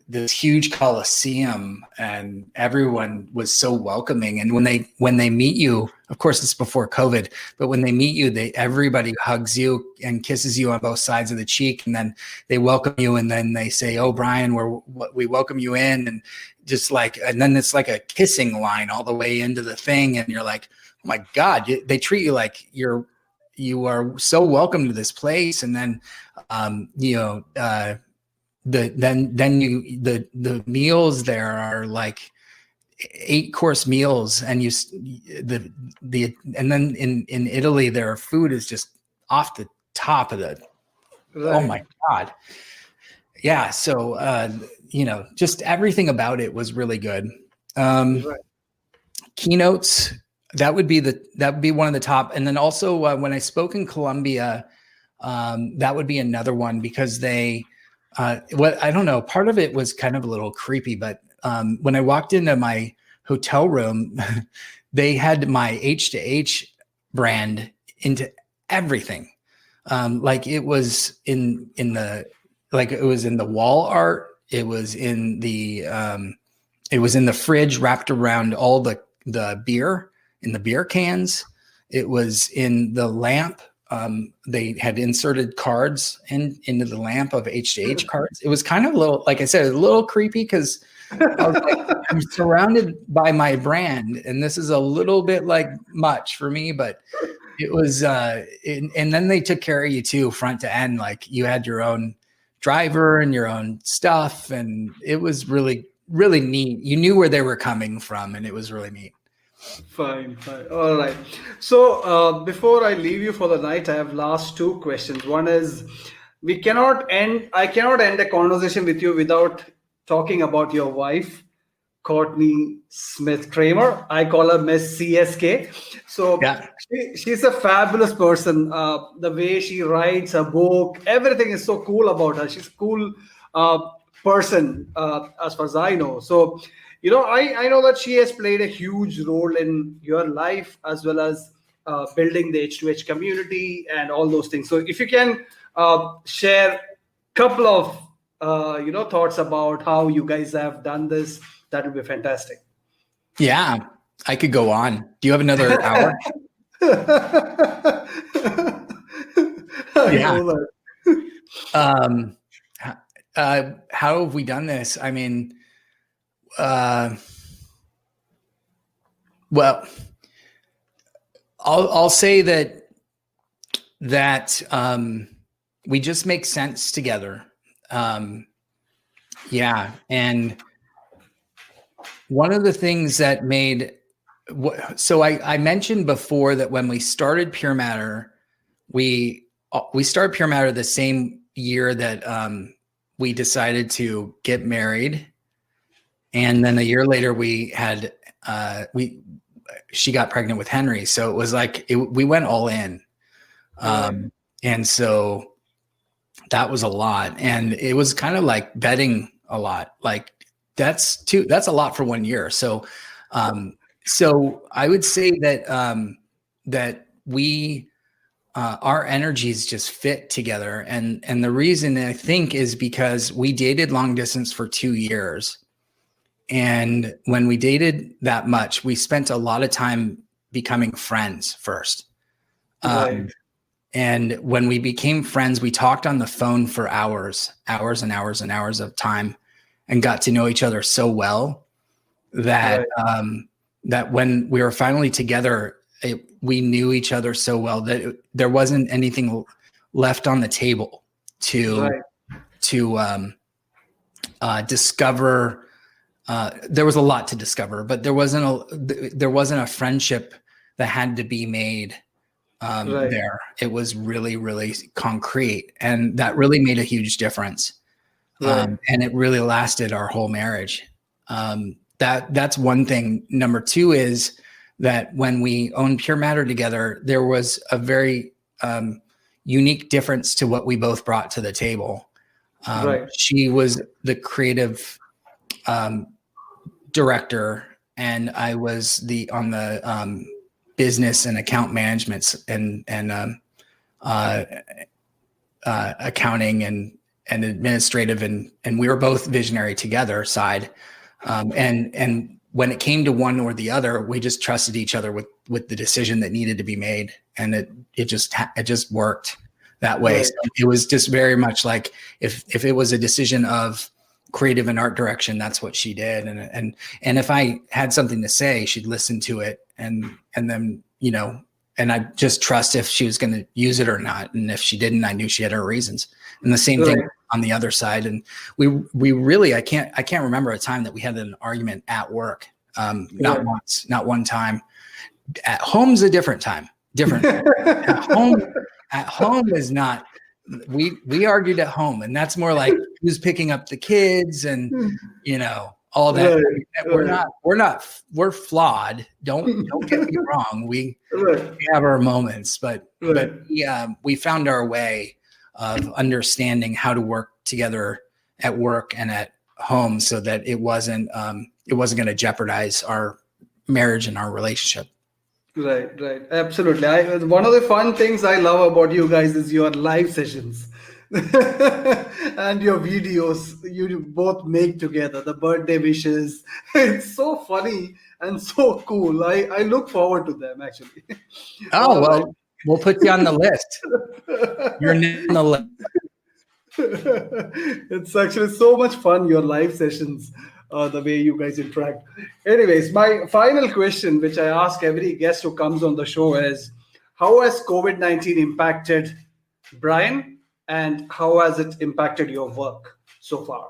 this huge coliseum, and everyone was so welcoming. And when they meet you, of course it's before COVID, but when they meet you, everybody hugs you and kisses you on both sides of the cheek, and then they welcome you, and then they say, "Oh, Bryan, we welcome you in," and and then it's like a kissing line all the way into the thing, and you're like, "Oh my God!" They treat you like you are so welcome to this place. And then the meals there are like, 8-course meals, and and then in Italy, their food is just off the top of the, Right. oh my God. Yeah. So, just everything about it was really good. Right. Keynotes, that would be one of the top. And then also when I spoke in Colombia, that would be another one, because I don't know, part of it was kind of a little creepy, but when I walked into my hotel room, they had my H2H brand into everything. Like it was in the wall art. It was in the fridge wrapped around all the beer in the beer cans. It was in the lamp. They had inserted cards into the lamp of H2H cards. It was kind of a little, like I said, a little creepy, because I was like, I'm surrounded by my brand, and this is a little bit like much for me, but it was, and then they took care of you too, front to end. Like you had your own driver and your own stuff, and it was really, really neat. You knew where they were coming from, and it was really neat. Fine. All right. So before I leave you for the night, I have last two questions. One is, I cannot end a conversation with you without talking about your wife, Courtney Smith Kramer. I call her Miss CSK. So Yeah. she's a fabulous person. The way she writes her book, everything is so cool about her. She's a cool person, as far as I know. So, I know that she has played a huge role in your life, as well as building the H2H community and all those things. So if you can share a couple of thoughts about how you guys have done this, that would be fantastic. Yeah, I could go on. Do you have another hour? I know that. How have we done this? I mean, well, I'll say that we just make sense together. Yeah, and one of the things that made, so I mentioned before that when we started Pure Matter, we started Pure Matter the same year that we decided to get married, and then a year later we had she got pregnant with Henry. So it was like we went all in, and so that was a lot, and it was kind of like betting a lot. Like that's a lot for 1 year. So so I would say that that we our energies just fit together, and the reason I think is because we dated long distance for 2 years, and when we dated that much, we spent a lot of time becoming friends first. And when we became friends, we talked on the phone for hours and hours and hours of time, and got to know each other so well that that when we were finally together, we knew each other so well that there wasn't anything left on the table to discover. There was a lot to discover, but there wasn't a friendship that had to be made there. It was really, really concrete, and that really made a huge difference. And it really lasted our whole marriage. That's one thing. Number two is that when we owned Pure Matter together, there was a very unique difference to what we both brought to the table. She was the creative director, and I was on the business and account management and accounting and administrative, and we were both visionary together side. And when it came to one or the other, we just trusted each other with the decision that needed to be made, and it just worked that way. So it was just very much like if it was a decision of creative and art direction, that's what she did. And if I had something to say, she'd listen to it, and then, and I just trust if she was going to use it or not. And if she didn't, I knew she had her reasons. And the same thing on the other side. And we really, I can't remember a time that we had an argument at work. Not once, not one time. At home's a different time. Different. At home is not. We argued at home, and that's more like who's picking up the kids and all that. We're flawed. Don't get me wrong. We have our moments, but we found our way of understanding how to work together at work and at home so that it wasn't going to jeopardize our marriage and our relationship. Right. Absolutely. One of the fun things I love about you guys is your live sessions and your videos you both make together, the birthday wishes. It's so funny and so cool. I look forward to them, actually. Oh, well, we'll put you on the list. You're on the list. It's actually so much fun, your live sessions, the way you guys interact. Anyways, my final question, which I ask every guest who comes on the show, is how has COVID-19 impacted Bryan, and how has it impacted your work so far?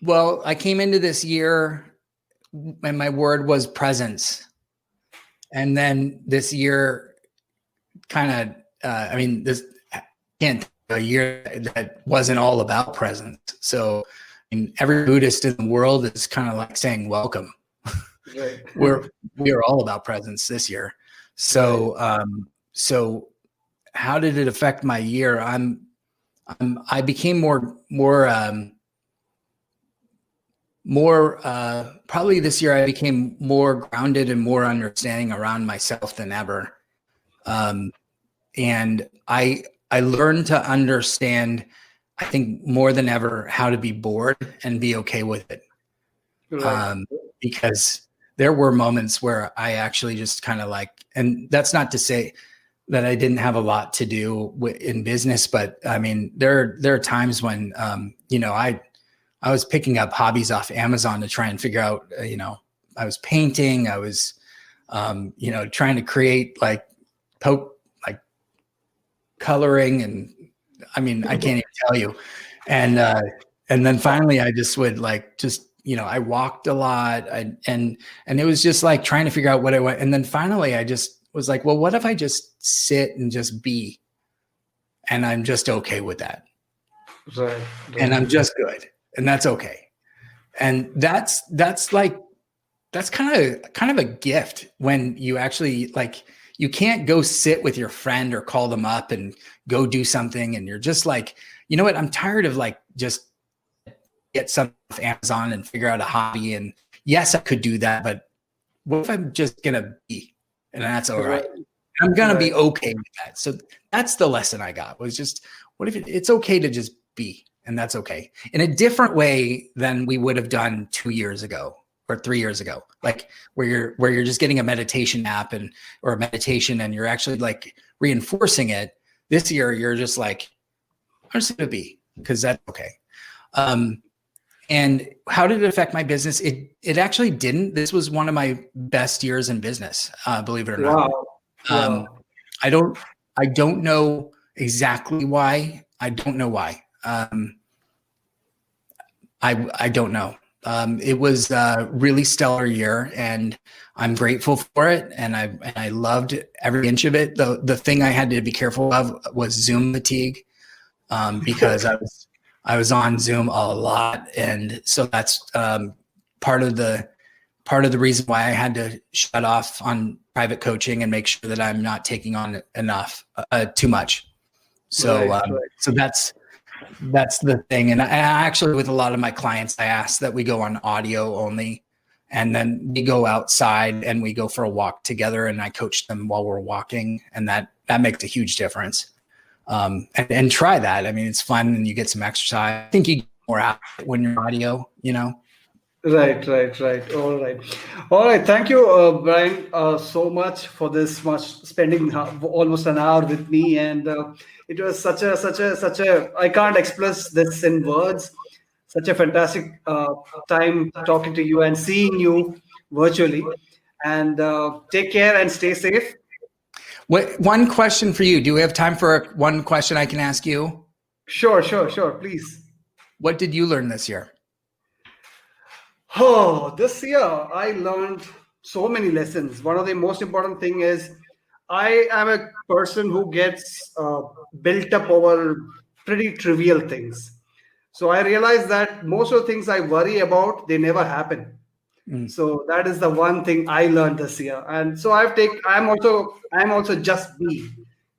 Well, I came into this year and my word was presence. And then this year kind of, this can't a year that wasn't all about presence. So every Buddhist in the world is kind of like saying, welcome. Right. we are all about presence this year. So, so how did it affect my year? I became probably this year I became more grounded and more understanding around myself than ever. And I learned to understand, I think more than ever, how to be bored and be okay with it. Right. Because there were moments where I actually just kind of and that's not to say that I didn't have a lot to do in business, but there are times when, I was picking up hobbies off Amazon to try and figure out, I was painting, I was, trying to create coloring, and I can't even tell you. And then finally I just would I walked a lot, and it was just like trying to figure out what I want. And then finally I just was like, well, what if I just sit and just be, and I'm just okay with that. Right. And I'm just good. And that's okay. And that's kind of a gift when you actually you can't go sit with your friend or call them up and go do something. And you're just like, you know what? I'm tired of just get something off Amazon and figure out a hobby. And yes, I could do that, but what if I'm just going to be, and that's all right. I'm going to be okay with that. So that's the lesson I got, was just, what if it's okay to just be, and that's okay, in a different way than we would have done 2 years ago or 3 years ago, where you're just getting a meditation app or a meditation and you're actually reinforcing it. This year, you're just I'm just going to be, because that's okay. And how did it affect my business? It actually didn't. This was one of my best years in business, believe it or not. Wow. I don't know exactly why. I don't know why. I don't know. It was a really stellar year, and I'm grateful for it. And I loved every inch of it. The thing I had to be careful of was Zoom fatigue, because I was on Zoom a lot. And so that's part of the reason why I had to shut off on private coaching and make sure that I'm not taking on too much. So, right. So that's the thing. And I actually, with a lot of my clients, I ask that we go on audio only, and then we go outside and we go for a walk together, and I coach them while we're walking. And that makes a huge difference. And try that. It's fun, and you get some exercise. I think you get more out when you're audio, Right. All right. Thank you, Bryan, so much for spending almost an hour with me. And it was such a, I can't express this in words, such a fantastic time talking to you and seeing you virtually. And take care and stay safe. One question for you. Do we have time for one question I can ask you? Sure. Please. What did you learn this year? Oh, this year I learned so many lessons. One of the most important thing is I am a person who gets built up over pretty trivial things. So I realized that most of the things I worry about, they never happen. Mm. So that is the one thing I learned this year. And so I'm also just me.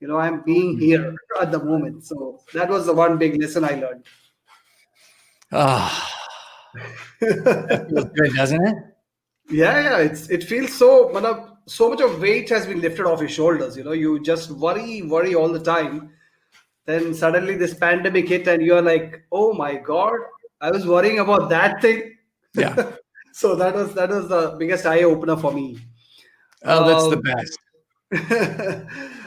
I'm being here at the moment. So that was the one big lesson I learned. Oh, that feels good, doesn't it? Yeah, it feels so so much of weight has been lifted off your shoulders. You just worry all the time. Then suddenly this pandemic hit and you're like, oh my God, I was worrying about that thing. Yeah. So that was the biggest eye opener for me. Oh, that's the Um, best.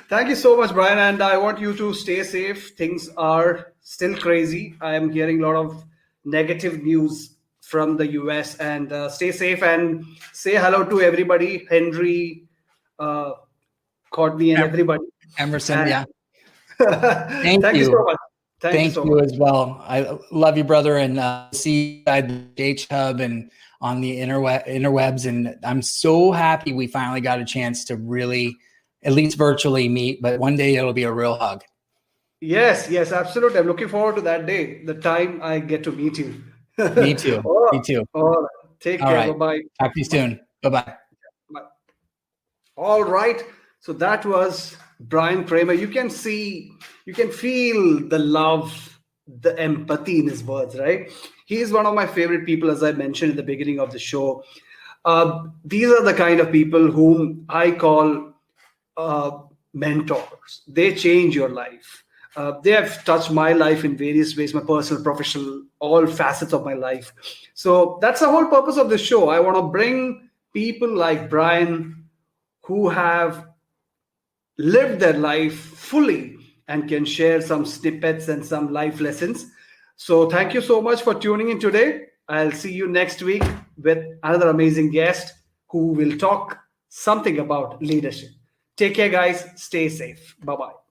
Thank you so much, Brian. And I want you to stay safe. Things are still crazy. I am hearing a lot of negative news from the US. And stay safe and say hello to everybody, Henry, uh, Courtney, and everybody. Emerson, And yeah. Thank thank you so you. much. Thank you Thank so you much. as well. I love you, brother, and see you at the H Hub and on the interwebs. And I'm so happy we finally got a chance to really, at least virtually, meet. But one day it'll be a real hug. Yes, absolutely. I'm looking forward to that day, the time I get to meet you. Me too. all, Me too. all right. Take All care. right. Bye-bye. Talk to you soon. Bye-bye. Bye. All right. So that was Bryan Kramer. You can see, you can feel the love, the empathy in his words, right? He is one of my favorite people, as I mentioned in the beginning of the show. These are the kind of people whom I call uh, mentors. They change your life. They have touched my life in various ways, my personal, professional, all facets of my life. So that's the whole purpose of this show. I want to bring people like Bryan who have lived their life fully and can share some snippets and some life lessons. So, thank you so much for tuning in today. I'll see you next week with another amazing guest who will talk something about leadership. Take care, guys. Stay safe. Bye bye.